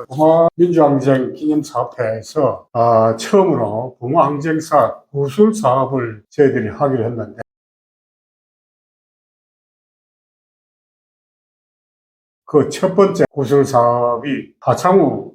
부마민주항쟁 기념사업회에서 처음으로 부마항쟁사 구술 사업을 저희들이 하기로 했는데, 그 첫 번째 구술 사업이 하창우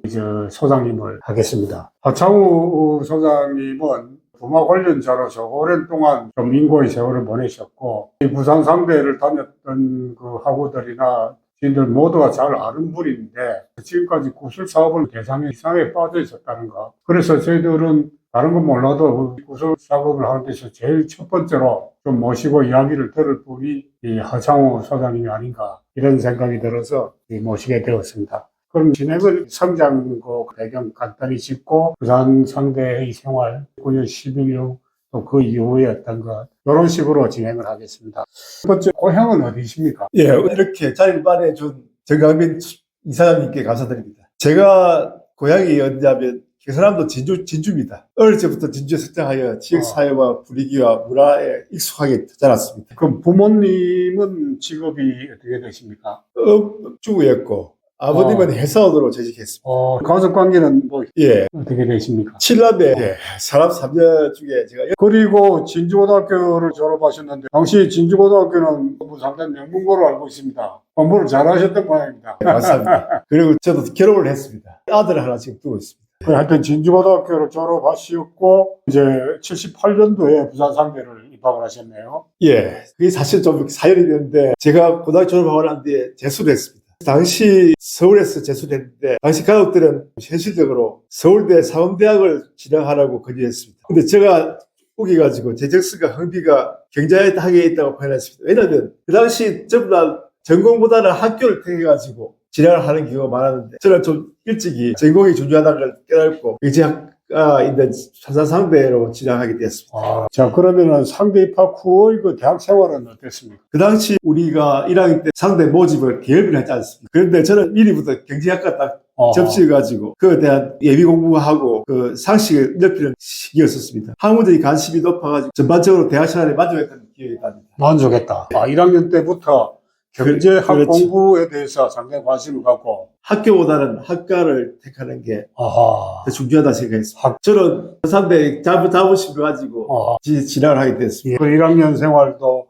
소장님을 하겠습니다. 하창우 소장님은 부마 관련자로서 오랜 동안 좀 인고의 세월을 보내셨고, 이 부산 상대를 다녔던 그 학우들이나 지인들 모두가 잘 아는 분인데, 지금까지 구술 사업을 대상에 이상에 빠져 있었다는 거. 그래서 저희들은 다른 건 몰라도 구술 작업을 하는 데서 제일 첫 번째로 좀 모시고 이야기를 들을 분이 이 하창우 소장님이 아닌가, 이런 생각이 들어서 모시게 되었습니다. 그럼 진행을 성장고 배경 간단히 짚고, 부산 상대의 생활, 9년 11년, 또 그 이후에 어떤 것, 이런 식으로 진행을 하겠습니다. 첫 번째, 고향은 어디십니까? 예, 이렇게 자리를 마련해준 정강민 이사장님께 감사드립니다. 제가 고향이 어디냐면 경상남도 진주입니다. 어릴 때부터 진주에 성장하여 지역사회와 분위기와 문화에 익숙하게 자랐습니다. 그럼 부모님은 직업이 어떻게 되십니까? 업주였고 아버님은 회사원으로 재직했습니다. 가족 관계는 예, 어떻게 되십니까? 7남매, 사람 3녀 중에 제가 그리고 진주고등학교를 졸업하셨는데, 당시 진주고등학교는 부산된 명문고로 알고 있습니다. 공부를 잘하셨던 모양입니다. 맞습니다. 그리고 저도 결혼을 했습니다. 아들을 하나 지금 두고 있습니다. 하여튼 진주고등학교를 졸업하셨고, 이제 78년도에 부산 상대를 입학을 하셨네요. 예, 그게 사실 좀 사연이 있는데, 제가 고등학교 졸업하고 난 뒤에 재수를 했습니다. 당시 서울에서 재수를 했는데, 당시 가족들은 현실적으로 서울대 사범대학을 진학하라고 권유했습니다. 근데 제가 우겨가지고 재적성과 흥비가 경자하게 있다고 표현했습니다. 왜냐하면 그 당시 전부 다 전공보다는 학교를 택해가지고 진학을 하는 경우가 많았는데, 저는 좀 일찍이 전공이 중요하다는 걸 깨닫고 의지학과 있는 산산상대로 진학하게 되었습니다. 자, 그러면은 상대 입학 후의 그 대학 생활은 어땠습니까? 그 당시 우리가 1학년 때 상대 모집을 계열을 했지 않습니까? 그런데 저는 미리부터 경제학과 딱 접수해가지고 그에 대한 예비 공부하고 그 상식을 넓히는 시기였었습니다. 학문적인 관심이 높아가지고 전반적으로 대학 생활에 만족했던 기억이 납니다. 만족했다. 1학년 때부터 경제학 그렇지. 공부에 대해서 상당히 관심을 갖고, 학교보다는 학과를 택하는 게 더 중요하다 생각했습니다. 저는 상대 자부심을 가지고 진학을 하게 됐습니다. 그 1학년 생활도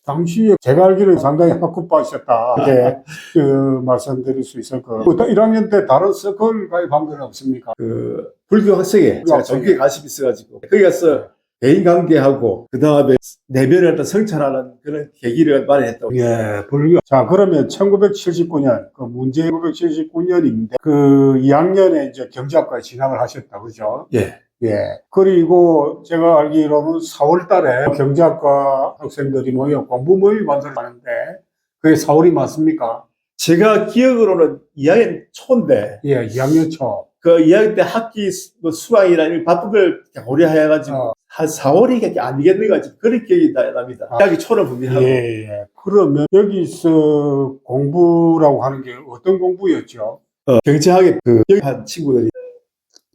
당시에 제가 알기로는 상당히 학구파셨다, 이렇게 말씀드릴 수 있을 거예요. 1학년 때 다른 서클 가입한 건 없습니까? 그 불교 학생에 제가 종교에 관심이 있어가지고 거기 가서 대인 관계하고 그 다음에 내면을 어떤 성찰하는 그런 계기를 마련했다고. 예, 불교. 자, 그러면 1979년, 그 문제 1979년인데, 그 2학년에 이제 경제학과에 진학을 하셨다, 그죠? 예. 예. 그리고 제가 알기로는 4월 달에 경제학과 학생들이 모여 공부 모임을 만들었는데, 그게 4월이 맞습니까? 제가 기억으로는 2학년 초인데, 예, 2학년 초. 그 2학년 때 학기 수강이나 이런 바쁜 걸 고려해가지고 한 4월이 안 되겠는가 그런 기억이 납니다. 2학기 초는 분명하고. 예. 그러면 여기서 공부라고 하는 게 어떤 공부였죠? 경제학에 여기 한 친구들이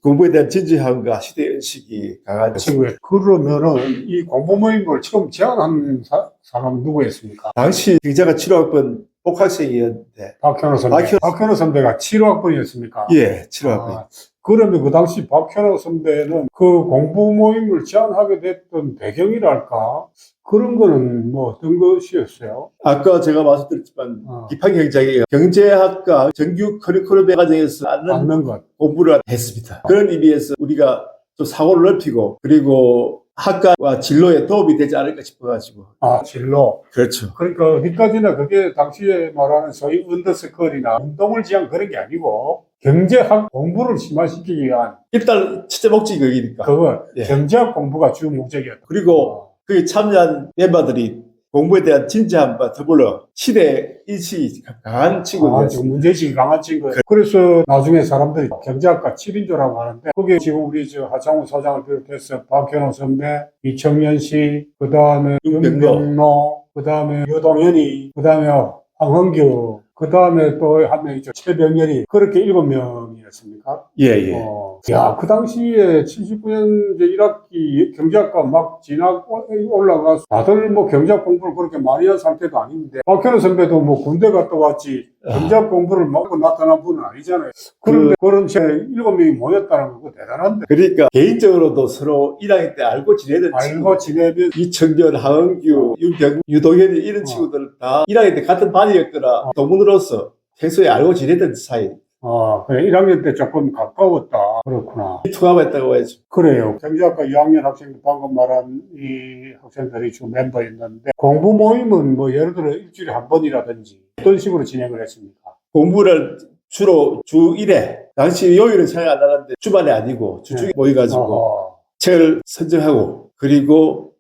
공부에 대한 진지함과 시대의식이 강한 친구예요. 그러면은 이 공부 모임을 처음 제안한 사람은 누구였습니까? 당시 경제학과 7학번 복학생이었는데 박현호 선배. 박현호 선배가 7학번이었습니까? 예, 7학번. 그러면 그 당시 박현호 선배는 그 공부 모임을 제안하게 됐던 배경이랄까? 그런 거는 뭐 어떤 것이었어요? 아까 제가 말씀드렸지만 기판경제학이 경제학과 정규 커리큘럼 과정에서 않는 것. 공부를 했습니다. 그런 의미에서 우리가 좀 사고를 넓히고 그리고 학과와 진로에 도움이 되지 않을까 싶어가지고. 진로. 그렇죠. 그러니까 어디까지나 그게 당시에 말하는 소위 언더스컬이나 운동을 지향 그런 게 아니고 경제학 공부를 심화시키기 위한, 일단 첫째 목적이 거기니까. 그거 예. 경제학 공부가 주 목적이었다. 그리고 거기 참여한 멤버들이 공부에 대한 진지함과 더불어 시대 인식이 강한 친구들이었습니다. 문제의식이 강한 친구예요. 그래서 나중에 사람들이 경제학과 7인조라고 하는데, 그게 지금 우리 하창우 소장을 비롯해서 박현호 선배, 이청년 씨, 그 다음에 윤병로, 그 다음에 유동현이, 그 다음에 황헌규, 그 다음에 또 한 명 있죠, 최병렬이, 그렇게 7명이었어요. 그랬습니까? 예, 예. 야, 그 당시에 79년 1학기 경제학과 막 진학 올라가서 다들 뭐 경제학 공부를 그렇게 많이 한 상태도 아닌데 박현우 선배도 뭐 군대 갔다 왔지 경제학 공부를 먹고 나타난 분은 아니잖아요. 그런데 그런 채 7명이 모였다는 거 대단한데. 그러니까 개인적으로도 서로 1학년 때 알고 지내던 알고 지내면 이청전, 하은규, 윤병, 유동현이 이런 친구들 다 1학년 때 같은 반이었거나 동문으로서 평소에 알고 지내던 사이. 그래, 1학년 때 조금 가까웠다. 그렇구나. 통합했다고 해야죠. 그래요. 경제학과 2학년 학생들, 방금 말한 이 학생들이 지금 멤버였는데, 공부 모임은 뭐 예를 들어 일주일에 한 번이라든지 어떤 식으로 진행을 했습니까? 공부를 주로 주 1회, 당시 요일은 잘 안 나갔는데 주말에 아니고 주중에 모여가지고 책을 선정하고 그리고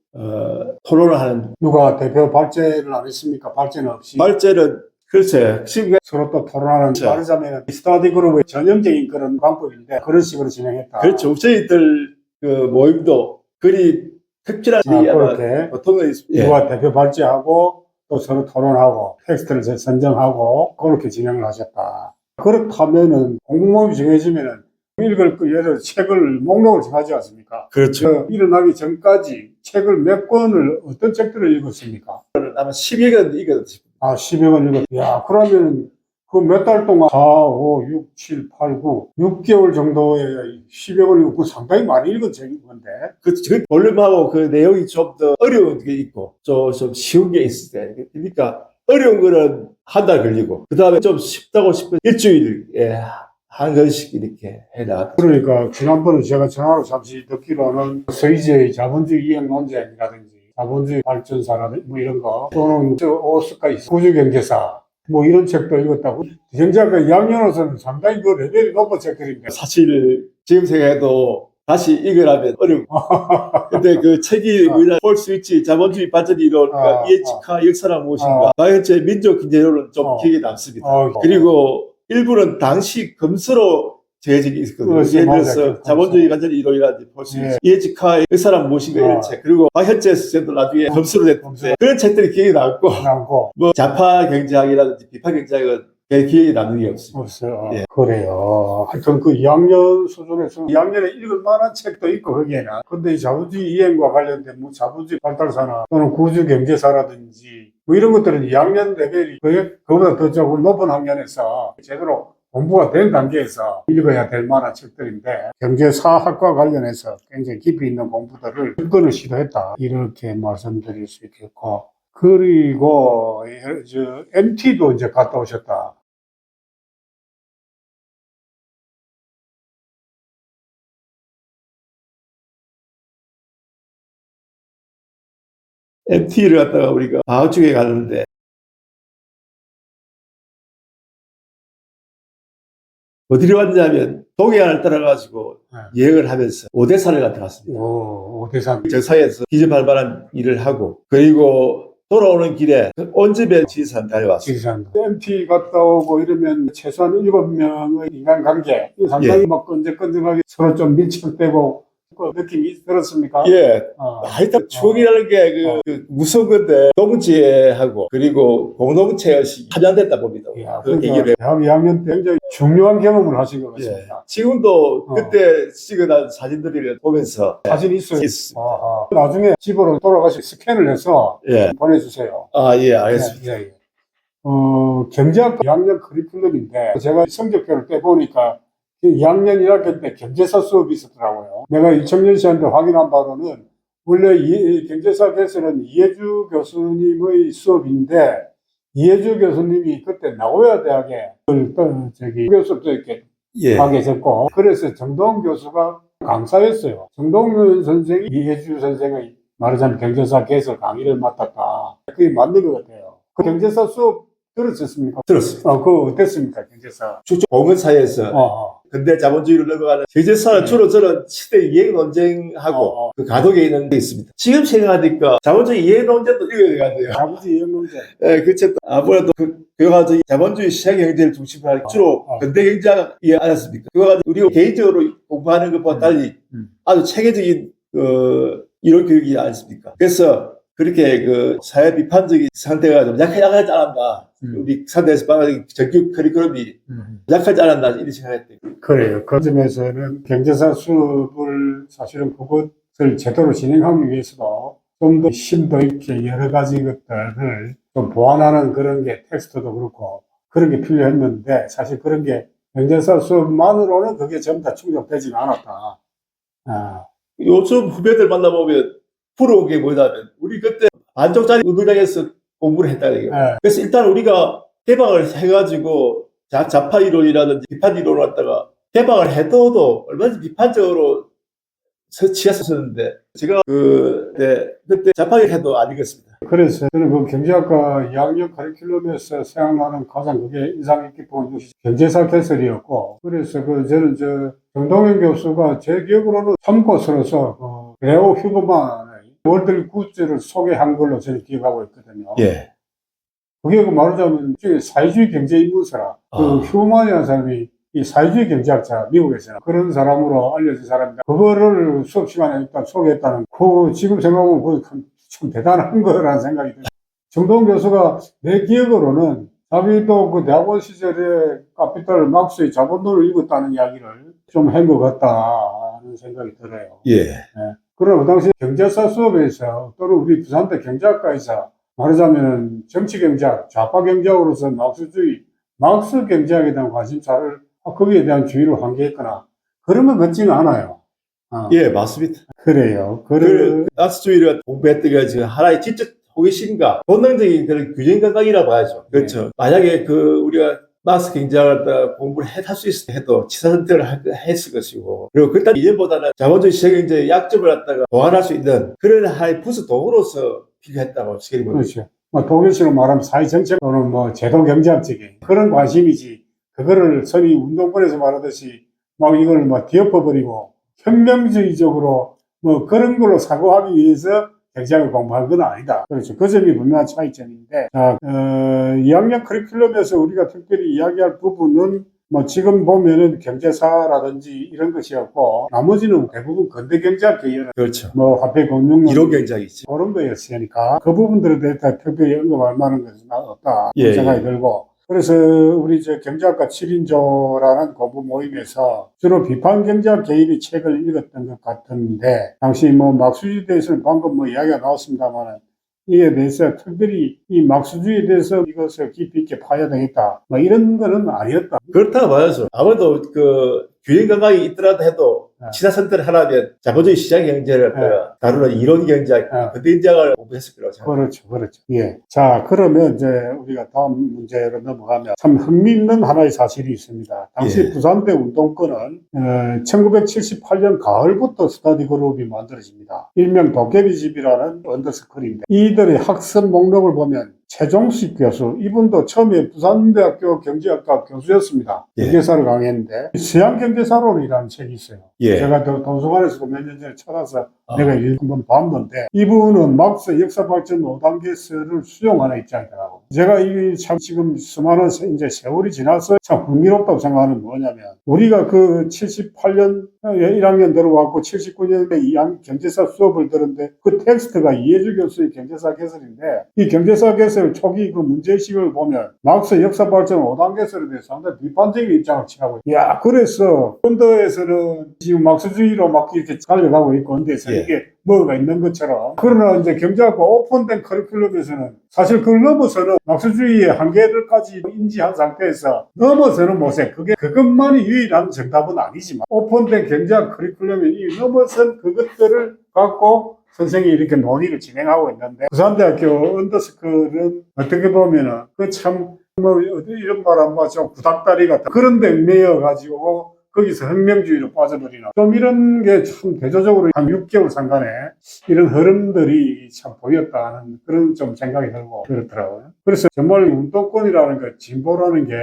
토론을 하는. 누가 대표 발제를 안 했습니까? 발제는 없이. 발제는 글쎄, 지금 서로 또 토론하는, 그렇죠. 말하자면 스터디 그룹의 전형적인 그런 방법인데 그런 식으로 진행했다. 그렇죠. 저희들 그 모임도 그리 특별한 일이 아마 그렇게 보통은 있습니다. 누가 대표 발제하고 또 서로 토론하고 텍스트를 선정하고 그렇게 진행을 하셨다. 그렇다면은 공부모임이 정해지면은 읽을 그 예를 들어 책을 목록을 정하지 않습니까? 그렇죠. 일어나기 전까지 책을 몇 권을 어떤 책들을 읽었습니까? 아마 10여권 이거든요. 10여 권 읽었. 야, 그러면 그 몇 달 동안 4, 5, 6, 7, 8, 9, 6개월 정도에 10여 권 읽고 상당히 많이 읽은 책인 건데. 그 볼륨하고 그 내용이 좀 더 어려운 게 있고 좀 쉬운 게 있을 때. 그러니까 어려운 거는 한 달 걸리고 그 다음에 좀 쉽다고 싶은 일주일에 한 권씩 이렇게 해나갔다. 그러니까 지난번에 제가 전화로 잠시 듣기로는 서희제의 자본주의 이행 논쟁이라든지 자본주의 발전사라든지 뭐 이런 거 또는 오스카 구조경제사 뭐 이런 책도 읽었다고. 경제학과 2학년으로서는 상당히 그 레벨이 높은 책들인데. 사실 지금 생각해도 다시 읽으라면 어려워. 근데 그 책이 우리나라 볼 수 있지 자본주의 발전 이론, 이에치카 역사란 무엇인가, 현재 민족 경제론은 좀 기억에 남습니다. 그리고 일부는 당시 검수로 제작이 있었거든요. 예를 들어서 자본주의 발전 이론이라든지 볼 수 있지 이에치카 역사란 무엇인가 이런 책. 그리고 현재 선생도 나중에 검수로 됐는데 그런 책들이 기억에 남고 뭐 좌파 경제학이라든지 비파 경제학은 기억에 남는 게 없습니다. 없어요. 예. 그래요. 하여튼 그 2학년 수준에서 2학년에 읽을 만한 책도 있고 거기에는. 근데 이 자본주의 이행과 관련된 뭐 자본주의 발달사나 또는 구조경제사라든지 뭐 이런 것들은 2학년 레벨이 그보다 더 조금 높은 학년에서 제대로 공부가 된 단계에서 읽어야 될 만한 책들인데 경제사학과 관련해서 굉장히 깊이 있는 공부들을 접근을 시도했다. 이렇게 말씀드릴 수 있겠고. 그리고 MT도 이제 갔다 오셨다. MT를 갖다가 우리가 방학 중에 갔는데 어디로 왔냐면 동해안을 따라가지고 여행을 하면서 오대산을 갔다 왔습니다. 오대산. 정상에서 기저발발한 일을 하고 그리고 돌아오는 길에 온집에 지리산 다녀왔습니다. MT 갔다 오고 이러면 최소한 7명의 인간관계 상당히 막 끈적끈적하게 서로 좀 밀착되고 그 느낌이 들었습니까? 예. 하여튼 추억이라는 게 그 무서운 건데 동지애하고 그리고 공동체 의식이 한양됐다 봅니다. 그러니까 대학 2학년 때 굉장히 중요한 경험을 하신 것 같습니다. 지금도 그때 찍어난 사진들을 보면서 사진 있어요? 나중에 집으로 돌아가서 스캔을 해서 보내주세요. 예, 알겠습니다. 경제학과 2학년 커리큘럼인데 제가 성적표를 떼보니까 2학년 1학기 때 경제사 수업이 있었더라고요. 내가 이청년시한테 확인한 바로는 원래 경제사 개설은 이해주 교수님의 수업인데 이해주 교수님이 그때 나고야 대학에 교수도 이렇게 가 계셨고 그래서 정동훈 교수가 강사였어요. 정동훈 선생이 이해주 선생의 말하자면 경제사 개설 강의를 맡았다. 그게 맞는 것 같아요. 그 경제사 수업 들었었습니까? 들었습니다. 그거 어땠습니까? 경제사. 공원사에서 근대 자본주의로 넘어가는 경제사는 주로 저는 시대 이행 논쟁하고 그 가독에 있는 게 있습니다. 지금 생각하니까 자본주의 이행 논쟁도 읽어야 돼요. 자본주의 이행 논쟁. 그 책도 아무래도 그거 가지고 자본주의 시장 경제를 중심으로 하는 주로 근대 경제학 이해 안 했습니까? 그거 가지고 우리가 개인적으로 공부하는 것보다 달리 아주 체계적인 이론 교육이 아니습니까? 그래서 그렇게 그 사회 비판적인 상태가 좀 약하지 않았나. 우리 상대에서 방금 정규 커리큘럼이 약하지 않았나 이런 생각했대요. 그래요. 그 점에서는 경제사 수업을 사실은 그것을 제대로 진행하기 위해서도 좀 더 심도 있게 여러 가지 것들을 좀 보완하는 그런 게 텍스트도 그렇고 그런 게 필요했는데 사실 그런 게 경제사 수업만으로는 그게 전부 다 충족되지는 않았다. 아, 요즘 후배들 만나보면 부러운 게 뭐냐면 우리 그때 반쪽짜리 운동장에서 공부를 했다는 거예요. 예. 그래서 일단 우리가 개방을 해가지고 좌파 이론이라든지 비판 이론을 갖다가 개방을 해둬도 얼마든지 비판적으로 치했었는데 제가 그때 좌파를 해도 안 읽었습니다. 그래서 저는 그 경제학과 2학년 커리큘럼에서 생각나는 가장 그게 인상 깊은 것이 경제사 개설이었고, 그래서 저는 정동현 교수가 제 기억으로는 참고서로서 레오 휴버만의 월드 굿즈를 소개한 걸로 저는 기억하고 있거든요. 예. 그게 말하자면 사회주의 경제 인문서라. 그 휴버만이라는 사람이 이 사회주의 경제학자, 미국에서는 그런 사람으로 알려진 사람입니다. 그거를 수업 시간에 일단 소개했다는, 지금 생각하면 참 대단한 거라는 생각이 들어요. 정동훈 교수가 내 기억으로는 자기도 그 대학원 시절에 카피탈 막스의 자본론을 읽었다는 이야기를 좀 한 것 같다는 생각이 들어요. 예. 그러나 그 당시 경제사 수업에서 또는 우리 부산대 경제학과에서 말하자면 정치경제학, 좌파 경제학으로서 막스 경제학에 대한 관심사를 거기에 대한 주의를 환기했거나 그런 것 같지는 않아요. 예, 맞습니다. 그래요. 낙스주의를 공부했던 게 지금 하나의 지적 호기심과 본능적인 그런 균형 감각이라고 봐야죠. 그렇죠. 만약에 우리가 막스 경제학을 공부를 할 수 있을 해도 치사 선택을 했을 것이고, 그리고 그렇다면 이전보다는 자본주의 시장경제의 약점을 갖다가 보완할 수 있는 그런 하나의 부수 도구로서 필요했다고 생각이 봅니다. 그렇죠. 독일식으로 말하면 사회정책 또는 제도경제학적인 그런 관심이지, 그거를 소위 운동권에서 말하듯이 이걸 뒤엎어버리고 혁명주의적으로 그런 걸로 사고하기 위해서 경제학을 공부한 건 아니다. 그렇죠. 그 점이 분명한 차이점인데, 2학년 커리큘럼에서 우리가 특별히 이야기할 부분은 지금 보면은 경제사라든지 이런 것이었고, 나머지는 대부분 근대경제학 계열, 그렇죠. 화폐금융론, 이론 경제학이지. 그런 거였으니까 그 부분들에 대해서 특별히 언급할 만한 것은 없다. 예, 생각이 예. 들고. 그래서 우리 경제학과 7인조라는 공부 모임에서 주로 비판 경제학 개인의 책을 읽었던 것 같은데, 당시 막스주의에 대해서는 방금 이야기가 나왔습니다만, 이에 대해서 특별히 이 막스주의에 대해서 이것을 깊이 있게 파야 되겠다, 이런 거는 아니었다. 그렇다고 봐야죠. 아무래도 균형 감각이 있더라도 해도 치사 선택을 하려면 자본주의 시장 경제를 다루는 이론 경제학, 근대 경제학을 공부했을 거라고 생각합니다. 그렇죠. 예. 자, 그러면 이제 우리가 다음 문제로 넘어가면 참 흥미있는 하나의 사실이 있습니다. 당시 부산대 운동권은 1978년 가을부터 스터디 그룹이 만들어집니다. 일명 도깨비집이라는 언더스쿨인데, 이들의 학습 목록을 보면 최종식 교수, 이분도 처음에 부산대학교 경제학과 교수였습니다. 경제사를 강의했는데, 서양경제사론이라는 책이 있어요. 제가 도서관에서도 몇 년 전에 찾아서 내가 한번 봤는데, 이분은 막스 역사발전 5단계서를 수용하는 입장이더라고요. 제가 참 지금 수많은 이제 세월이 지나서 참 흥미롭다고 생각하는 뭐냐면, 우리가 78년 1학년 들어왔고 79년에 2학년 경제사 수업을 들었는데, 그 텍스트가 이해주 교수의 경제사 개설인데, 이 경제사 개설 초기 문제의식을 보면 막스 역사발전 5단계서에 대해서 상당히 비판적인 입장을 취하고 있어요. 그래서 언더에서는 지금 막스주의로 이렇게 달려가고 있고, 언더에서 이게 뭐가 있는 것처럼. 그러나 이제 경제학과 오픈된 커리큘럼에서는 사실 그걸 넘어서는 막스주의의 한계들까지 인지한 상태에서 넘어서는 못해. 그것만이 유일한 정답은 아니지만, 오픈된 경제학 커리큘럼이 이 넘어선 그것들을 갖고 선생이 이렇게 논의를 진행하고 있는데, 부산대학교 언더스쿨은 어떻게 보면은 이런 말 한번 좀 구닥다리 같은 그런 데 매여가지고 거기서 혁명주의로 빠져버리나, 좀 이런 게 참 대조적으로 한 6개월 상간에 이런 흐름들이 참 보였다는 그런 좀 생각이 들고 그렇더라고요. 그래서 정말 운동권이라는 것, 진보라는 게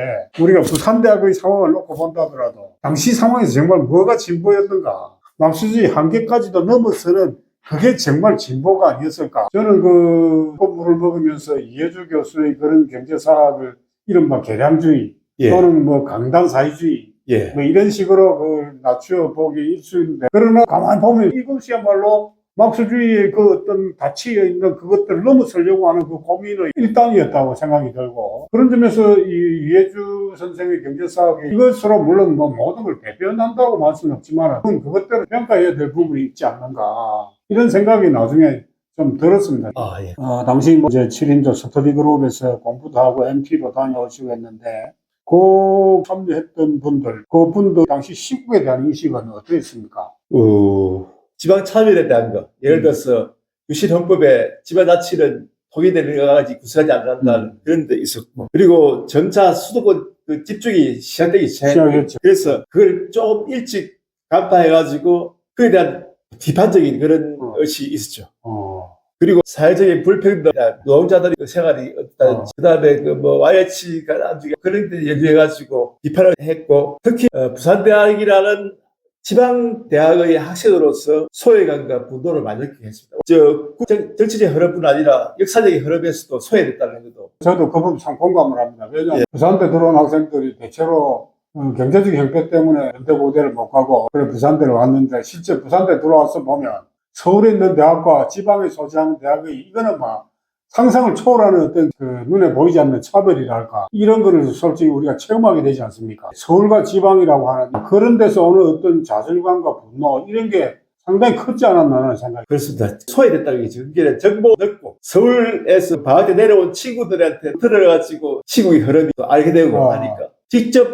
우리가 부산대학의 상황을 놓고 본다더라도 당시 상황에서 정말 뭐가 진보였는가, 막스주의 한계까지도 넘어서는 그게 정말 진보가 아니었을까. 저는 공부를 먹으면서 이해주 교수의 그런 경제사학을 이른바 계량주의 또는 강단사회주의 이런 식으로 낮추어 보기 일수인데, 그러나 가만히 보면 이것이야말로 막스주의의 그 어떤 가치에 있는 그것들을 넘어서려고 하는 그 고민의 일단이었다고 생각이 들고, 그런 점에서 이 이해주 선생의 경제사학이 이것으로 물론 뭐 모든 걸 대변한다고 말 수는 없지만 그것들을 평가해야 될 부분이 있지 않는가, 이런 생각이 나중에 좀 들었습니다. 예. 당시 뭐 이제 7인조 스터디 그룹에서 공부도 하고 MT도 다녀오시고 했는데, 그 참여했던 분들, 그분도 당시 시국에 대한 인식은 어떠했습니까? 지방 참여에 대한 거. 예를 들어서 유신헌법에 지방자치는 통일되는 여가지 구성하지 않는다는 그런 데 있었고, 그리고 점차 수도권 그 집중이 시작되기 시작했죠. 그래서 그걸 조금 일찍 간파해가지고 그에 대한 비판적인 그런 것이 있었죠. 그리고 사회적인 불평등, 노동자들의 그 생활이 어떤, 그 다음에 그 뭐 YH가 나중에 그런 데 연구해가지고 비판을 했고, 특히 부산대학이라는 지방대학의 학생으로서 소외감과 분노를 많이 느끼게 했습니다. 정치적 흐름뿐 아니라 역사적인 흐름에서도 소외됐다는 것도. 저도 그 부분 참 공감을 합니다. 왜냐하면 부산대 들어온 학생들이 대체로 경제적 형편 때문에 연대고대를 못 가고 그래 부산대로 왔는데, 실제 부산대 들어와서 보면 서울에 있는 대학과 지방에 소재하는 대학의 이거는 막 상상을 초월하는 어떤 그 눈에 보이지 않는 차별이랄까, 이런 거를 솔직히 우리가 체험하게 되지 않습니까? 서울과 지방이라고 하는 그런 데서 오는 어떤 좌절감과 분노, 이런 게 상당히 컸지 않았나 하는 생각이. 그렇습니다. 소외됐다는 게 지금 정보 넣고 서울에서 방학 때 내려온 친구들한테 들어가지고 시국의 흐름이 또 알게 되고 하니까 직접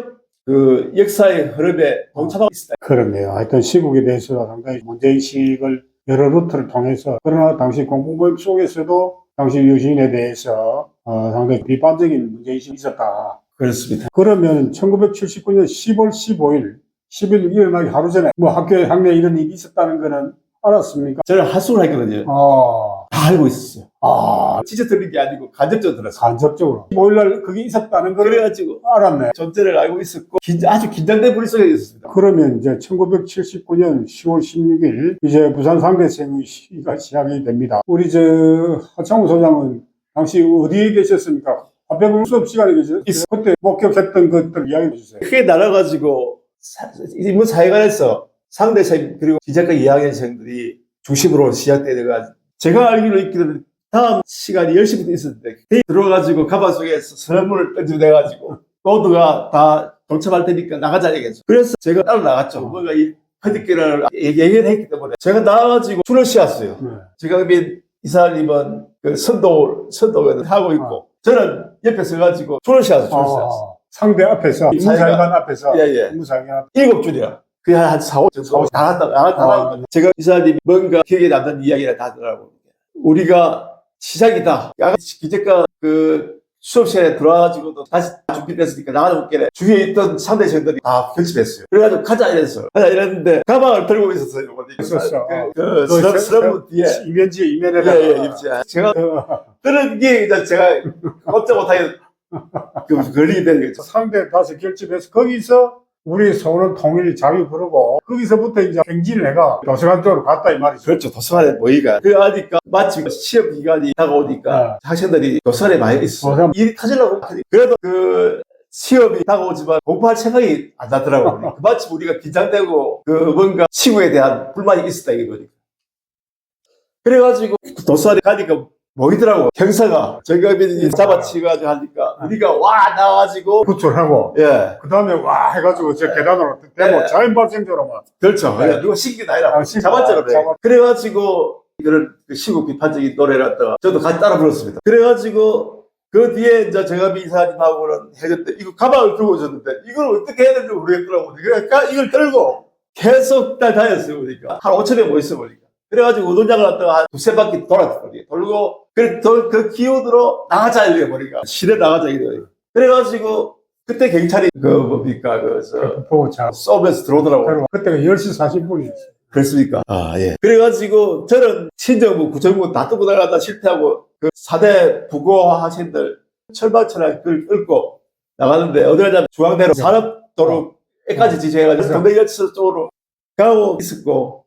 그 역사의 흐름에 동참하고 있습니다. 그렇네요. 하여튼 시국에 대해서 상당히 문제의식을 여러 루트를 통해서, 그러나 당시 공부모임 속에서도 당시 유신에 대해서 상당히 비판적인 문제의식이 있었다. 그렇습니다. 그러면 1979년 10월 15일, 10일 일어나기 하루 전에 뭐 학교에 학내에 이런 일이 있었다는 거는 알았습니까? 저는 하숙을 했거든요. 다 알고 있었어요. 진짜 들은 게 아니고 간접적으로 들었어요. 간접적으로. 15일날 그게 있었다는 걸 그래가지고 알았네. 존재를 알고 있었고 아주 긴장된 분위 속에 있었습니다. 그러면 이제 1979년 10월 16일 이제 부산 상대생의 시기가 시작이 됩니다. 우리 하창우 소장은 당시 어디에 계셨습니까? 화평 수업 시간에 계셨어요? 그때 목격했던 것들 이야기해 주세요. 크게 나눠가지고 인문사회관에서 상대생 그리고 기자과 2학년생들이 중심으로 시작돼가지고, 제가 알기로 있기는 다음 시간이 10시부터 있었는데 들어가가지고 가방 속에서 선물을 던져내가지고 모두가 다 동참할 테니까 나가자 얘기했죠. 그래서 제가 따로 나갔죠. 뭔가 이 컨디션을 얘기를 했기 때문에 제가 나와가지고 줄을 씌웠어요. 지강민 이사님은 그 선도를 하고 있고 저는 옆에 서가지고 줄을 씌웠어요. 상대 앞에서, 인문사회관 앞에서. 인문사회관 7줄이야. 그게 한 4, 5 정도 나갔다. 제가 이사님이 뭔가 기억에 남는 이야기를 다 하더라고요. 우리가 시작이다. 기재과 그 수업시간에 들어와가지고도 다시 준비됐으니까 나가자 볼게. 주위에 있던 상대생들이 다 결집했어요. 그래가지고 가자 이랬는데 가방을 들고 있었어요. 스럼프 뒤에. 이면에. 제가 그런 게 이제 제가 걷지 못하게 걸리게 된 거죠. 상대 다시 결집해서 거기서 우리 서울은 통일 자유 그러고 거기서부터 이제 행진을 해가 도서관 쪽으로 갔다 이 말이죠. 그렇죠. 도서관에 모이가. 그러니까 마침 시험 기간이 다가오니까 학생들이 도서관에 많이 있어요. 일이 터지려고. 그래도 그 시험이 다가오지만 공부할 생각이 안 나더라고요. 마침 우리가 긴장되고 그 뭔가 시국에 대한 불만이 있었다 이거니까. 그래가지고 도서관에 가니까 모이더라고. 경사가 정강민이 잡아치가지고 하니까 우리가 와 나와가지고 구출하고 그 다음에 와 해가지고 저 계단으로 대고 자연 발생적으로 막. 그렇죠. 누가 시키다 아니라 잡았죠. 그래가지고 이거를 시국 비판적인 노래를 갖다가 저도 같이 따라 불렀습니다. 그래가지고 그 뒤에 이제 정강민 이사님하고는 해줬대. 이거 가방을 들고 오셨는데 이걸 어떻게 해야 되는지 모르겠더라고. 그러니까 이걸 들고 계속 다녔어요. 보니까 한 5천명 모였어 보니까. 그래가지고 우동장을 갖다가 한 두세 바퀴 돌았거든요. 돌고, 그 기운으로 나가자, 이래 버리니까. 시내 나가자, 이래. 그래가지고, 그때 경찰이, 쏘면서 들어오더라고요. 그때가 10시 40분이었어요. 그랬습니까? 그래가지고, 저는 친정부, 구정부 다 뜨고 나가다 실패하고, 그 4대 부고 학생들 철방철학 끌고 나가는데, 어디 가냐면 중앙대로 산업도로에까지 지정해가지고, 동대열차 쪽으로 가고 있었고,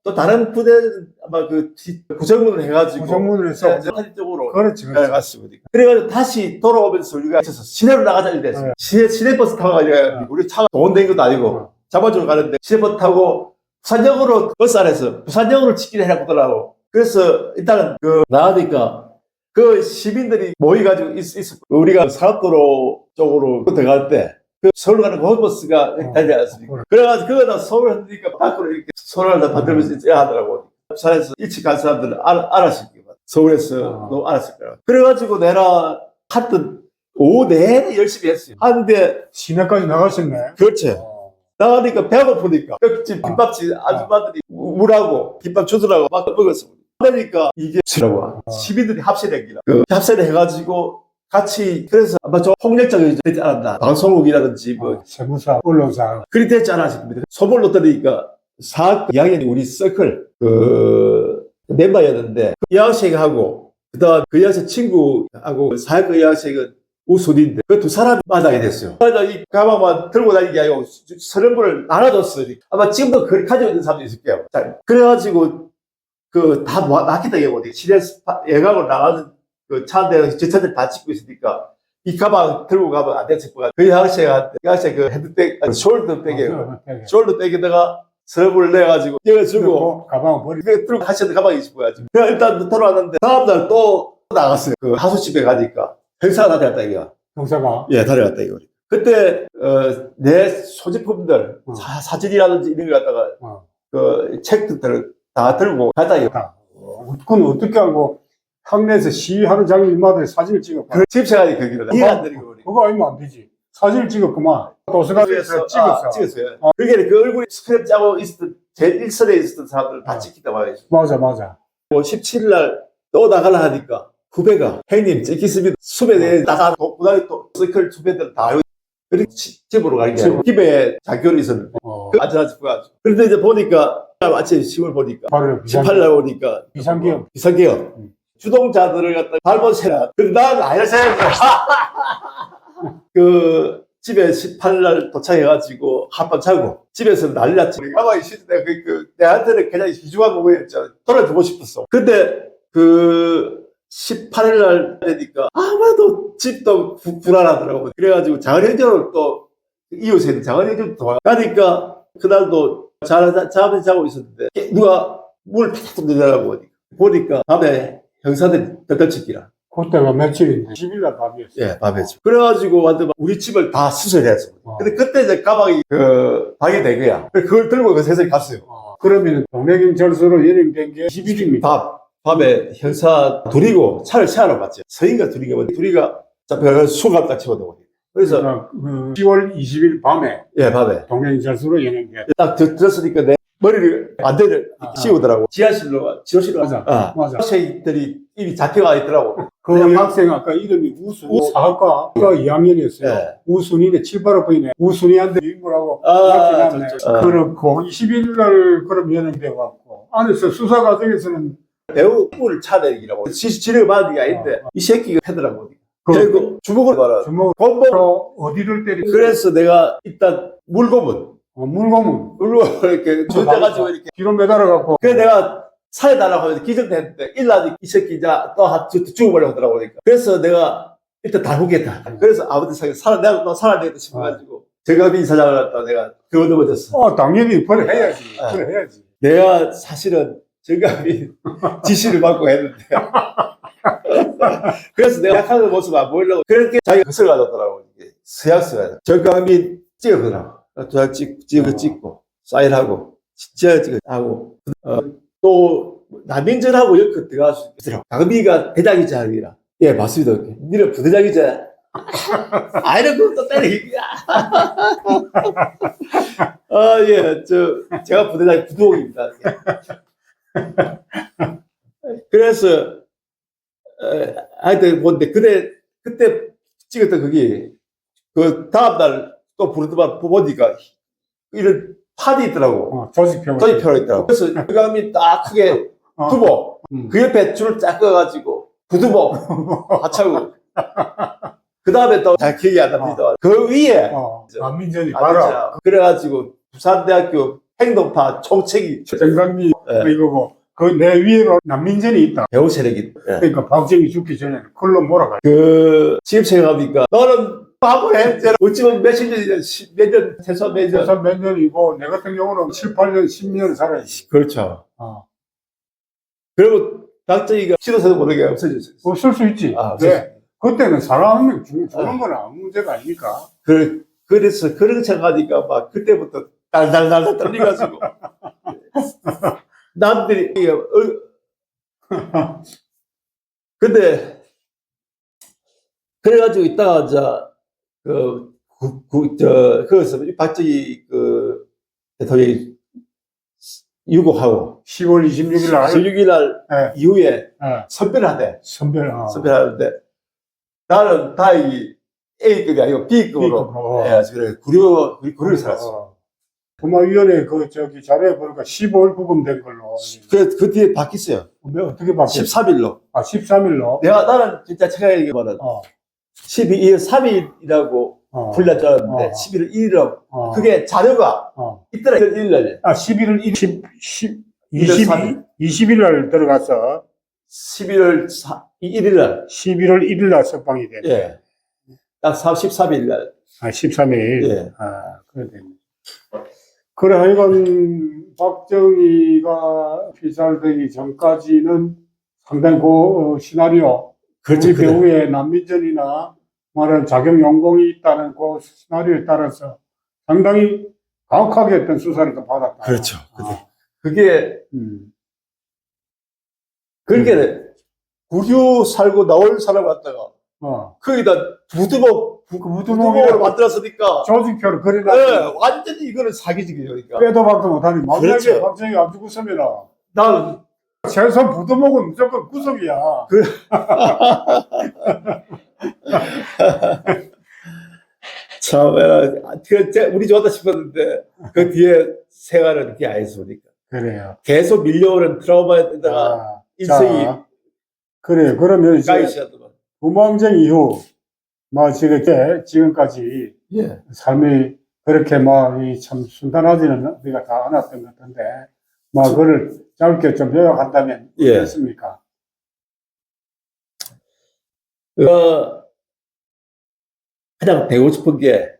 또 다른 부대는 아마 그 구정문을 해가지고 구정문을 해서 쪽으로 그렇지. 갔습니다. 그래가지고 다시 돌아오면서 우리가 있어서 시내로 나가자 이랬어요. 시내버스 타고 가니까 우리 차가 동원된 것도 아니고 잡아주러 가는데 시내버스 타고 부산역으로 버스 안에서 부산역으로 치기를 해놨더라고. 그래서 일단은 나가니까 시민들이 모여가지고 우리가 상업도로 쪽으로 들어갈 때 서울 가는 고속버스가 다니지 않습니까? 그래가지고 그거다 서울 흔드니까 밖으로 이렇게 손을 다 받들면서 하더라고. 부산에서 일찍 간 사람들은 알았을 거야. 서울에서도 알았을 거야. 그래가지고 내가 하여튼 오후 내내 열심히 했어요. 하는데 시내까지 나가셨네. 그렇지. 나가니까 배고프니까 떡집 김밥집 아줌마들이 물하고 김밥 주더라고 막 먹었어. 그러니까 이게 뭐라고 시민들이 합세된 기라. 합세를 해가지고 같이 그래서 아마 좀 폭력적이 되지 않았나. 방송국이라든지 뭐 세무사, 언론사. 그리 됐지 않았을 겁니다. 소문로 들으니까 사학 2학년이 우리 서클 멤버였는데 이 학생하고 그다음 그 여학생 친구하고 사학 그 여학생은 우순인데 그 두 사람이 만나게 됐어요. 그래서 이 가방만 들고 다니는 게 아니고 서른 분을 나눠줬어요. 아마 지금도 그걸 가지고 있는 사람도 있을 거예요. 자, 그래가지고 다 막히다 이거거든요. 시내 예각으로 나가는 그 차인데 저 차들 다 찍고 있으니까 이 가방 들고 가면 안 됐을 거야. 그 학생한테 그 학생 그 핸드백 숄더백이에요. 숄더백에다가 서랍을 내가지고 열어주고 가방을 버리고 들고 하시는 가방이 있을 거야. 그냥 일단 들어왔는데 다음날 또 나갔어요. 그 하수집에 가니까 행사가 다 되었다 이거야. 형사가. 예, 다녀갔다 이거. 그때 내 소지품들 사진이라든지 이런 거 갖다가 그 책들을 다 들고 갔다 이거. 그건 어떻게 하고 학내에서 시위하는 장면마다 사진을 찍었고. 그 집생활이 거기를 이해가 안 되는 거 보니. 그거 아니면 안 되지. 사진을 찍었구만. 도서관에서 찍었어. 찍었어요. 그게 그 얼굴이 스크랩 짜고 있었던 제일 일선에 있었던 사람들 다 찍히다 말이죠. 맞아. 17일 날 또 나가려 하니까 후배가 형님 찍히시면 수배에 나가 고등학교 또 서클 후배들 다 그렇게 집으로 가는 게 아니고 집에 장교를 있었는데 안전한 집 가가지고 그런데 이제 보니까 아침에 시골 보니까 18날 오니까 비상기업 주동자들을 갖다 발본세라 근데 난 아니라 그 집에 18날 도착해가지고 한밤 자고 집에서 난리 났지. 가만히 있을 때 내한테는 그냥 희중한 몸이었죠. 돌아주고 싶었어. 근데 18일 날 되니까 아마도 집도 불안하더라고. 그래가지고 장은행전을 또 이웃에 있는 장은행전 도 가니까 그날도 잠을 자고 있었는데 누가 문을 탁탁 내려고 보니까 밤에 형사들이 떨떨치기라. 그때가 며칠인데 10일날 밤이었어. 예, 밤이었죠. 그래가지고 완전 우리 집을 다 수술했어. 근데 그때 이제 가방이 방에 된 거야. 그걸 들고 그 세상에 갔어요. 그러면 동래경찰서로 연행된 게 10일입니다. 밤에 형사 둘이고 차를 세워놓고 갔죠. 서인가 둘이가 잡혀가지고 수갑 치워놓고. 그래서 10월 20일 밤에 예, 밤에 동래경찰서로 연행돼. 딱 들었으니까 내 머리를 안대를 씌우더라고. 지하실로 맞아. 학생들이 입이 잡혀가 있더라고. 그 학생 아까 이름이 사학과 2학년이었어요. 예. 우순이네 7, 8학번이네. 우순이한테 인물하고 그렇고 20일 날 그럼 연행돼 갖고 안에서 수사 과정에서는 배우를 차대기라고 진행을 받은 게 아닌데 이 새끼가 패더라고. 그리고 주먹을 봐라. 주먹으로 어디를 때리고. 그래서 내가 일단 물고문 이렇게 존재가지고 이렇게 뒤로 매달아갖고. 그래서 내가 살해달라고 하면서 기절됐는데 일라니 이 새끼 이제 또 죽어버리고 하더라고. 그래서 내가 일단 달구겠다. 그래서 아무튼 내가 살아내겠다 싶어가지고 정가빈 사장을 갖다 내가 그거 넘어졌어. 당연히 해야지. 내가 사실은 정가빈 지시를 받고 했는데 그래서 내가 약한 모습 안 보이려고 그렇게 자기가 그슬 가졌더라고. 서약서가 정가빈 찍었더라고. 도장 찍고 사인하고 진짜 찍고 또 남인전하고 엮어 들어가서 강미가 대장이자 아니라 예 맞습니다. 니는 부대장이자 아이는 그것도 때리기야. 예, 제가 부대장 부두옥입니다. 그래서 하여튼 뭔데 그때 찍었던 그게 그 다음날 또 부르더만 보니까 이런 판이 있더라고. 조직표가 있더라고. 그래서 유감이 딱 크게 두복 그 옆에 줄을 쫙 꺼가지고 부두복 하차고 그 다음에 또 잘 기억이 안 납니다. 그 위에 안민전이 바로 그래가지고 부산대학교 행동파 총책이 정상미 이거고 그 내 위에로 남민전이 있다. 배우 세력이 그러니까 박정희 죽기 전에 글로 몰아가. 지금 생각하니까 너는 하고 현재 어찌보면 몇십 년, 몇 년, 최소한 몇 년. 그래서 몇 년이고, 내 같은 경우는 7, 8년, 10년 살아야지. 그렇죠. 어. 그리고 당정이가 지도서도 모르게 없어졌어요. 없을 수 있지. 아, 네. 그때는 사람 한 명 죽는 아. 건 아무 문제가 아니니까. 그래서 그런 생각하니까 막 그때부터 달달달달 떨려가지고 남들이 근데 그래가지고 있다가 거기서 박정희 대통령이 유곡하고 10월 26일 날. 16일 날 네. 이후에 네. 선별을 하대. 선별. 선별하는데 나는 다행히 A급이 아니고 B급으로 B급으로. 그래 구류를 살았어. 도마위원회 자료에 보니까 15일 구금된 걸로. 그 뒤에 바뀌었어요. 어떻게 바뀌었어? 13일로. 아, 13일로? 나는 진짜 생각해보면 12일 3일이라고 불날 줄 알았는데 11월 1일이라고. 그게 자료가 있더라. 1일 아, 11월 20일 날 들어가서 11월 1일 날. 11월 1일 날 석방이 되네. 예. 딱 13일 날. 아, 13일. 예. 아, 그래 되네. 그래, 하여간, 박정희가 피살되기 전까지는 상당히 시나리오, 그렇죠. 우리 배우의 난민전이나 말하는 자격 연공이 있다는 그 시나리오에 따라서 상당히 가혹하게 했던 수사를 또 받았다. 그렇죠. 아. 그게, 그렇게 구류 살고 나올 사람 갖다가 거기다 부두목을 만들었으니까 조직표를 그려놨 네, 완전히 이거는 사기지 그러니까. 빼도 박도 못하니 만약에 그렇죠. 박정희 안 죽었으면 난 최소한 부두목은 무조건 구속이야. 참 우리 좋았다 싶었는데 그 뒤에 생활은 그렇게 안 했으니까 그래요. 계속 밀려오는 트라우마에다가 일생이 그래. 그러면 이제 까이시하더만. 부망정 이후 지금까지 예. 삶이 그렇게 참 순탄하지는 우리가 다 않았던 것 같은데 그거를 짧게 좀 요약한다면 예. 어떻습니까? 그냥 배우고 싶은 게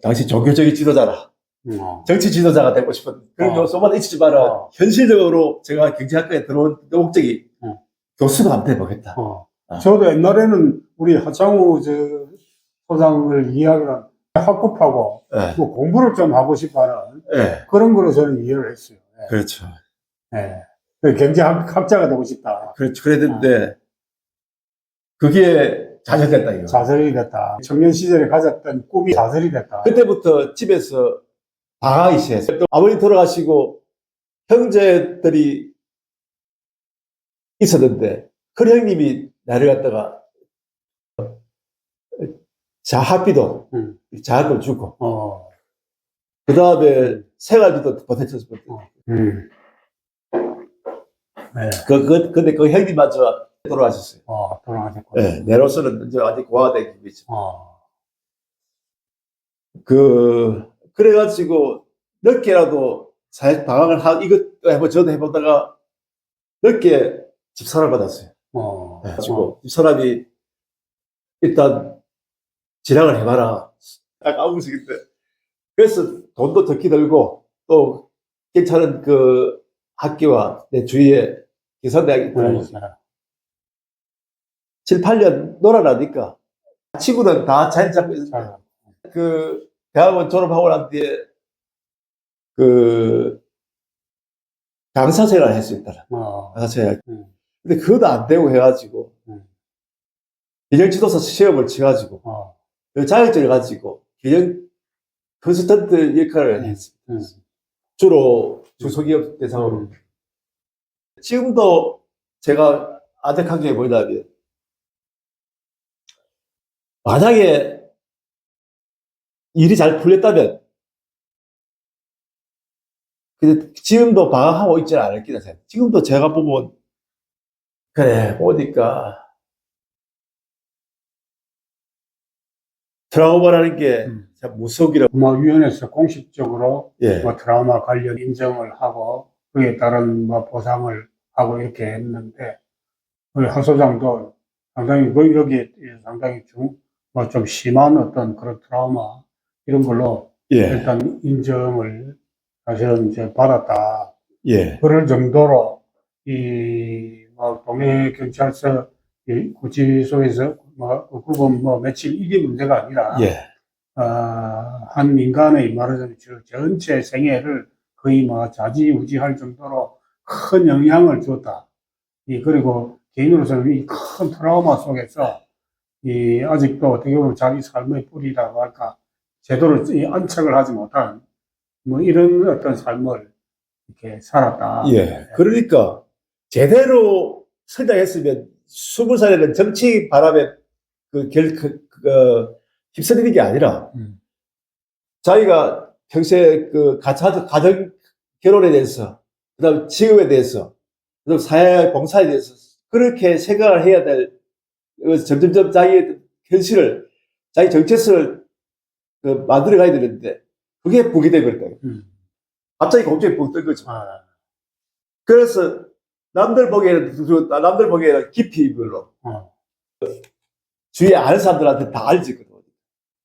당시 종교적인 지도자라 정치 지도자가 되고 싶은 그런 요소만 있지 마라. 현실적으로 제가 경제학과에 들어온 목적이 교수가 안 돼보겠다. 저도 옛날에는 우리 하창우 소장을 이야기한 학급하고 네. 공부를 좀 하고 싶어하는 네. 그런 거로 저는 이해를 했어요. 네. 그렇죠. 네. 경제학자가 되고 싶다. 그렇죠. 그랬는데 그게 좌절됐다 이거. 좌절이 됐다. 청년 시절에 가졌던 꿈이 좌절이 됐다. 그때부터 집에서 방황이 시작했어요. 또 아버님 돌아가시고 형제들이 있었는데 큰 형님이 나를 갖다가 자학비도 자학금 주고 그 다음에 생활비도 보태줘서 네. 근데 그 형님마저 돌아가셨어요. 돌아가셨고. 네, 내로서는 이제 아직 고아된 기분이죠. 그래가지고 늦게라도 사회 방황을 이것 저도 해보다가 늦게 집사를 받았어요. 그래가지고 집사람이 일단 진학을 해봐라. 딱 아무 식인데. 그래서 돈도 더 기들고 또 괜찮은 학교와 내 주위에 기산대학이 있더라고요. 7, 8년 놀아나니까 친구는 다 자리 잡고 있었어요. 대학원 졸업하고 난 뒤에 강사 생활을 할 수 있더라. 강사 생활. 근데 그것도 안 되고 해가지고 기념지도서 시험을 치가지고 자격증을 가지고 기념 컨설턴트 역할을 했습니다. 주로 중소기업 대상으로. 지금도 제가 아득한 게 뭐냐면 만약에 일이 잘 풀렸다면 근데 지금도 방황하고 있지는 않을 거라 생각해요. 지금도 제가 보면 그래 보니까 트라우마라는 게 참 무속이라고. 위원회에서 공식적으로 예. 트라우마 관련 인정을 하고 그에 따른 보상을 하고 이렇게 했는데 우리 한 소장도 상당히, 여기 상당히 뭐 좀 심한 어떤 그런 트라우마, 이런 걸로 예, 일단 인정을 사실은 이제 받았다. 예, 그럴 정도로, 뭐, 동해경찰서 구치소에서, 뭐, 구금 뭐, 며칠 이게 문제가 아니라, 예, 한 민간의 말하자면 전체 생애를 거의 뭐 좌지우지할 정도로 큰 영향을 주었다. 그리고 개인으로서는 이 큰 트라우마 속에서 아직도 어떻게 보면 자기 삶의 뿌리라고 할까, 제대로 안착을 하지 못한 뭐 이런 어떤 삶을 이렇게 살았다. 예. 그러니까 제대로 성장했으면 20살에는 정치 바람에 휩쓸리는 게 아니라 자기가 평소에 가정 결혼에 대해서, 그다음 직업에 대해서, 그다음 사회 봉사에 대해서 그렇게 생각을 해야 될, 점점점 자기의 현실을, 자기 정체성을 만들어 가야 되는데, 그게 북이 되버렸다. 갑자기 공중에 붕 뜬 거죠. 아, 그래서 남들 보기에는 깊이 별로 주위에 아는 사람들한테 다 알지.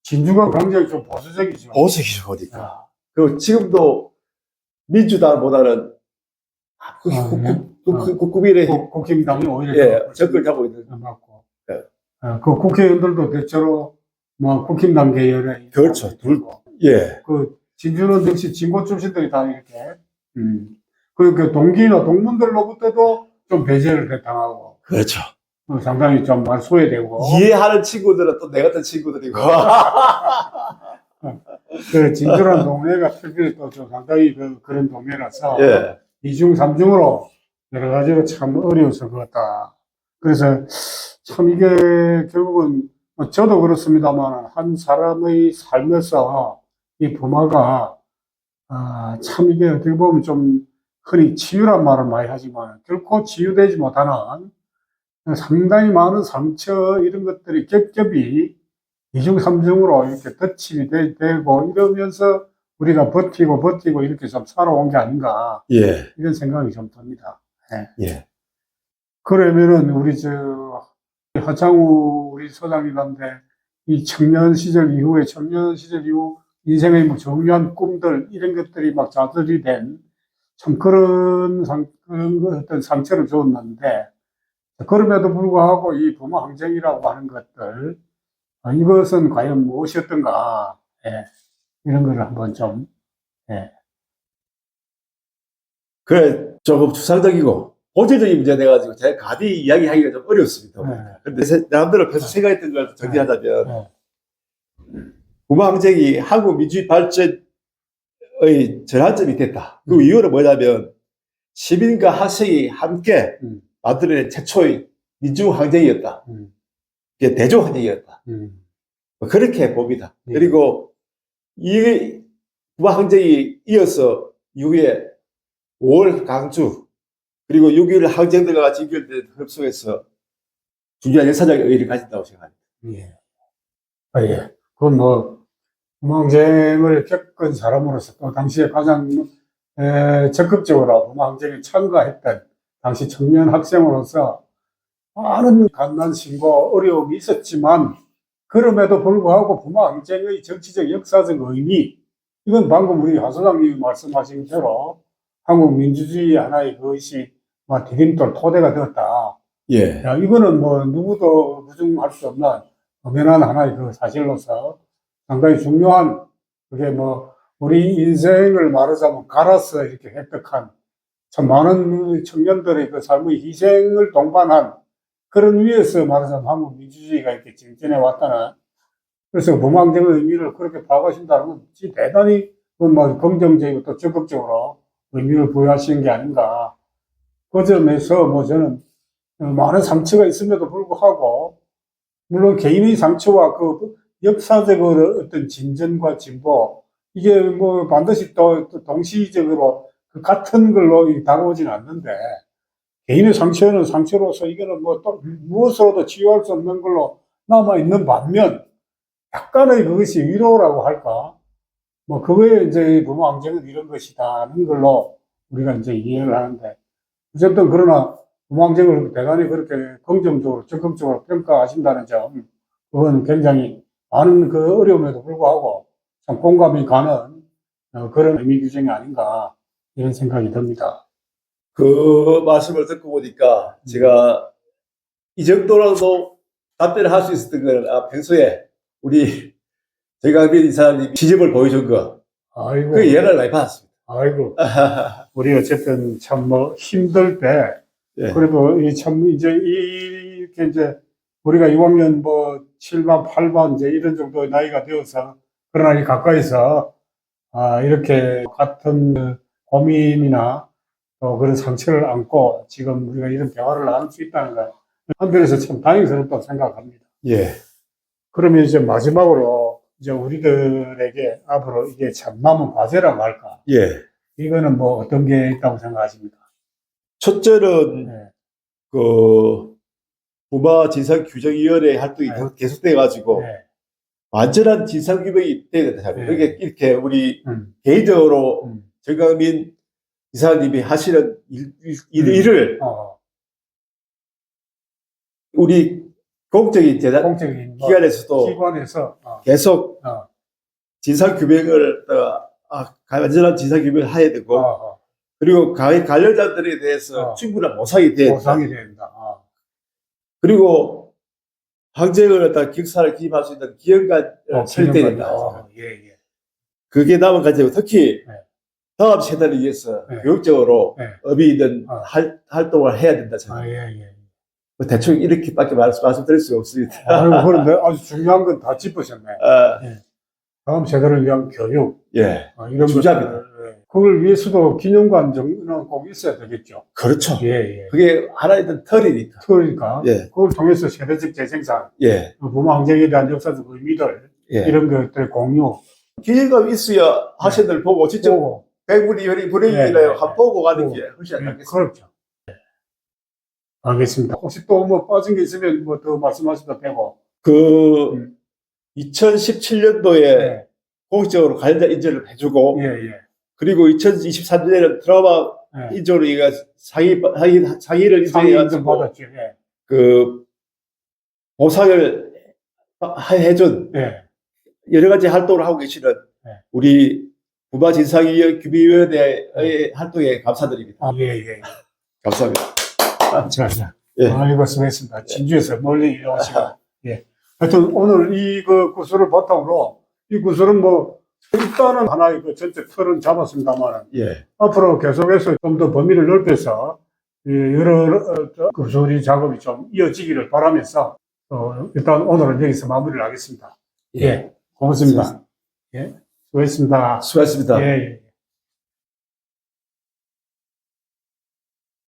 진주가 굉장히 좀 보수적이죠. 보수적이죠, 보니까. 아, 그리고 지금도 민주당보다는 국민의 국힘당이 오히려 더 접근을 잡고 있는. 맞고. 예. 그 국회의원들도 대체로 뭐 국힘당 계열의 그렇죠. 들고, 예, 그 진주는 역시 진보 출신들이 다 이렇게, 그 동기나 동문들로부터도 좀 배제를 당하고, 그렇죠. 상당히 좀 소외되고, 이해하는 친구들은 또 내 같은 친구들이고. 그 진주란 동네가 특별히 또 좀 상당히 그런 동네라서, 예, 이중 삼중으로 여러 가지로 참 어려웠을 것 같다. 그래서 참 이게 결국은 저도 그렇습니다만 한 사람의 삶에서 이 부모가 참 이게 어떻게 보면 좀 흔히 치유란 말을 많이 하지만 결코 치유되지 못하는 상당히 많은 상처 이런 것들이 겹겹이 이중 삼중으로 이렇게 덧입이 되고 이러면서 우리가 버티고 이렇게 좀 살아온 게 아닌가 예, 이런 생각이 좀 듭니다. 예. 그러면은 우리 하창우 우리 소장님한테 이 청년 시절 이후 인생의 뭐 중요한 꿈들 이런 것들이 막 자들이 된 참 그런 어떤 상처를 줬는데 그럼에도 불구하고 이 부모 항쟁이라고 하는 것들 이것은 과연 무엇이었던가 이런 거를 한번 좀 그래, 조금 추상적이고 본질적인 문제가 돼가지고 제가 가디 이야기하기가 좀 어렵습니다. 근데 나름대로 계속 생각했던 걸 정리하자면, 부마항쟁이 한국 민주주의 발전의 전환점이 됐다. 그 이유는 뭐냐면 시민과 학생이 함께 만들어낸 최초의 민주항쟁이었다. 이게 대조항쟁이었다. 그렇게 봅니다. 그리고 이 부마항쟁이 이어서 이후에 5월 강주 그리고 6.1 항쟁들과 같이 연결된 흡속에서 중요한 역사적 의의를 가진다고 생각합니다. 예. 예. 그건 뭐 부모항쟁을 겪은 사람으로서 또 당시에 가장 적극적으로 부모항쟁에 참가했던 당시 청년 학생으로서 많은 갓난심고 어려움이 있었지만 그럼에도 불구하고 부모항쟁의 정치적 역사적 의미 이건 방금 우리 하 소장님이 말씀하신 대로 한국 민주주의 하나의 그것이 디딤돌 토대가 되었다. 예. 야, 이거는 뭐 누구도 부정할 수 없는 엄연한 하나의 그 사실로서 상당히 중요한 그게 뭐 우리 인생을 말하자면 갈아서 이렇게 획득한 참 많은 청년들의 그 삶의 희생을 동반한 그런 위에서 말하자면 한국 민주주의가 이렇게 진전해 왔다는 그래서 부모항쟁의 의미를 그렇게 파악하신다는 건 대단히 뭐 긍정적이고 또 적극적으로 의미를 부여하시는 게 아닌가. 그 점에서 뭐 저는 많은 상처가 있음에도 불구하고 물론 개인의 상처와 그 역사적으로 어떤 진전과 진보 이게 뭐 반드시 또 동시적으로 그 같은 걸로 다가오지는 않는데 개인의 상처는 상처로서 이거는 뭐 또 무엇으로도 치유할 수 없는 걸로 남아 있는 반면 약간의 그것이 위로라고 할까 뭐 그거에 이제 부모항쟁은 이런 것이다는 걸로 우리가 이제 이해를 하는데 어쨌든 그러나 부망직을 대단히 그렇게 긍정적으로, 적극적으로 평가하신다는 점, 그건 굉장히 많은 그 어려움에도 불구하고 참 공감이 가는 그런 의미 규정이 아닌가, 이런 생각이 듭니다. 그 말씀을 듣고 보니까 제가 이 정도라도 답변을 할 수 있었던 건 평소에 우리 정강빈 이사님 시집을 보여준 거, 아이고, 그 예를 많이 받았습니다. 아이고, 우리 어쨌든 참 뭐 힘들 때, 예. 그래도 이 참 이제 이렇게 이제 우리가 6학년 뭐 7반, 8반 이제 이런 정도의 나이가 되어서 그러나 이 가까이서 이렇게 같은 그 고민이나 또 그런 상처를 안고 지금 우리가 이런 대화를 나눌 수 있다는 거 한편에서 참 다행스럽다고 생각합니다. 예. 그러면 이제 마지막으로 이제 우리들에게 앞으로 이게 참 남은 과제라고 할까? 예. 이거는 뭐 어떤 게 있다고 생각하십니까? 첫째는 네. 그 부마 진상규정위원회 활동이 네. 계속돼가지고 네. 완전한 진상규명이 돼야 된다. 네. 그게 이렇게 우리 음. 개인적으로 음. 정강민 이사님이 하시는 일을 어, 우리 공적인 재단 공적인 뭐 기관에서도 기관에서 계속 진상규명을 완전한 진상규명을 해야 되고 그리고 관련자들에 대해서 충분한 보상이 돼야 된다. 보상이 된다. 그리고 항쟁을 갖다 격사를 기입할 수 있는 기념관 설정해야 된다. 예, 예. 그게 남은 과제고 특히 네. 다음 세대를 위해서 네. 교육적으로 네. 의미 있는 활동을 해야 된다. 예, 예. 뭐 대충 이렇게밖에 말씀드릴 수가 없습니다. 아이고, 그런데 아주 중요한 건 다 짚으셨네. 예. 다음 세대를 위한 교육. 예. 이런 주자입니다. 것들. 그걸 위해서도 기념관 정도는 꼭 있어야 되겠죠. 그렇죠. 예, 예. 그게 하나의 틀이니까. 그러니까. 예. 그걸 통해서 세대적 재생산, 예. 부마 항쟁에 대한 역사적 의미들, 예. 이런 것들 공유. 기념감이 있어야 학생들 보고 직접 보고. 백분이 불행이나 예. 한 보고 가는 게 훨씬 낫겠습니다. 그렇죠. 알겠습니다. 혹시 또 뭐 빠진 게 있으면 뭐 더 말씀하셔도 되고. 2017년도에 예. 공식적으로 관련자 인정을 해주고, 예, 예. 그리고 2023년에는 드라마 예. 인정으로 이가 상의를 상위 인정 인정해가지고 받았죠. 예. 그 보상을 해준 예. 여러 가지 활동을 하고 계시는 네. 우리 부마 진상규명위원회의 활동에 감사드립니다. 예, 예. 감사합니다. 자. 예. 아이고, 수고했습니다. 진주에서 멀리 이동하시고. 예. 하여튼 오늘 이 구술을 바탕으로 이 구술은 뭐 일단은 하나의 그 전체 틀은 잡았습니다만 예. 앞으로 계속해서 좀 더 범위를 넓혀서 여러 구술이 작업이 좀 이어지기를 바라면서 일단 오늘은 여기서 마무리를 하겠습니다. 예. 고맙습니다. 예. 수고했습니다. 수고하셨습니다. 예.